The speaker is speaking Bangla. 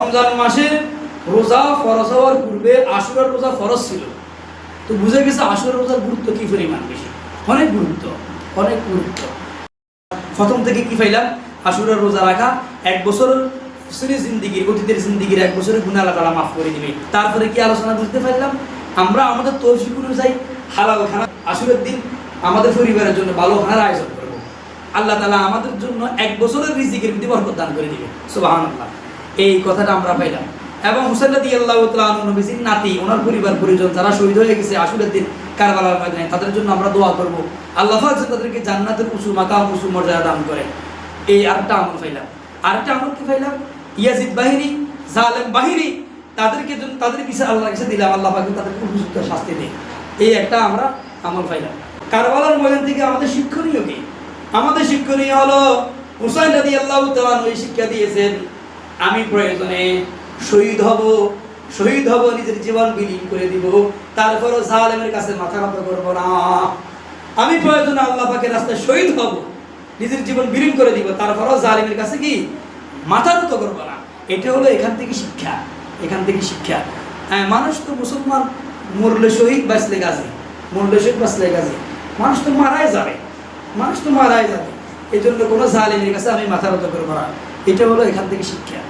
রমজান মাসে রোজা ফরজ হওয়ার পূর্বে আশুরার রোজা ফরজ ছিল, তো বুঝে গেছে আশুরার রোজার গুরুত্ব কি পরিমাণ বেশি, অনেক গুরুত্ব, অনেক গুরুত্ব। প্রথম থেকে কি পাইলাম? আশুরার রোজা রাখা 1 বছরের জিন্দিগির, অতীতের জিন্দিগির 1 বছরের গুনাহ আল্লাহ তাআলা মাফ করে দিবে। তারপরে কি আলোচনা বুঝতে পারলাম? আমরা আমাদের তৌফিক অনুযায়ী হালাল খানা আশুরার দিন আমাদের পরিবারের জন্য ভালো খানার আয়োজন করব। আল্লাহ তাআলা আমাদের জন্য 1 বছরের রিজিকের মধ্যে বরকত দান করে দিবে। সুবহানাল্লাহ। এই কথাটা আমরা পাইলাম। এবং হুসাইন রাদিয়াল্লাহু তাআলা আনহু নবীজির নাতি, ওনার পরিবার পরিজন যারা শহীদ হয়ে গেছে আশুরার দিন কারবালার ময়দানে, তাদের জন্য আমরা দোয়া করব আল্লাহ পাক যেন তাদেরকে জান্নাতের উঁচু মাকাম, উঁচু মর্যাদা দান করে। এই আরেকটা আমল পাইলাম। আরেকটা আমল কি পাইলাম? ইয়াজিদ বাহিনী, জালেম বাহিনী, তাদেরকে তাদের বিচার আল্লাহর কাছে দিলাম, আল্লাহ পাক তাদেরকে উপযুক্ত শাস্তি দেয়। এই একটা আমরা আমল পাইলাম। কারবালার ময়দান থেকে আমাদের শিক্ষণীয় কি? আমাদের শিক্ষণীয় হলো হুসাইন রাদিয়াল্লাহু তাআলা ওই শিক্ষা দিয়েছেন, আমি প্রয়োজনে শহীদ হব, নিজের জীবন বিলীন করে দিব, তারপরও জালেমের কাছে মাথা নত করব না। আমি প্রয়োজনে আল্লাহ পাকের রাস্তায় শহীদ হব, নিজের জীবন বিলীন করে দিব, তারপরও জালেমের কাছে কি মাথা নত করব না। এটা হলো এখান থেকে শিক্ষা, এখান থেকে শিক্ষা। মানুষ তো মুসলমান মরলে শহীদ, বাঁচলে গাজী, মরলে শহীদ, বাঁচলে গাজী। মানুষ তো মারাই যাবে, মানুষ তো মারাই যাবে। এই জন্য কোনো জালেমের কাছে আমি মাথা নত করব না। এটা হলো এখান থেকে শিক্ষা।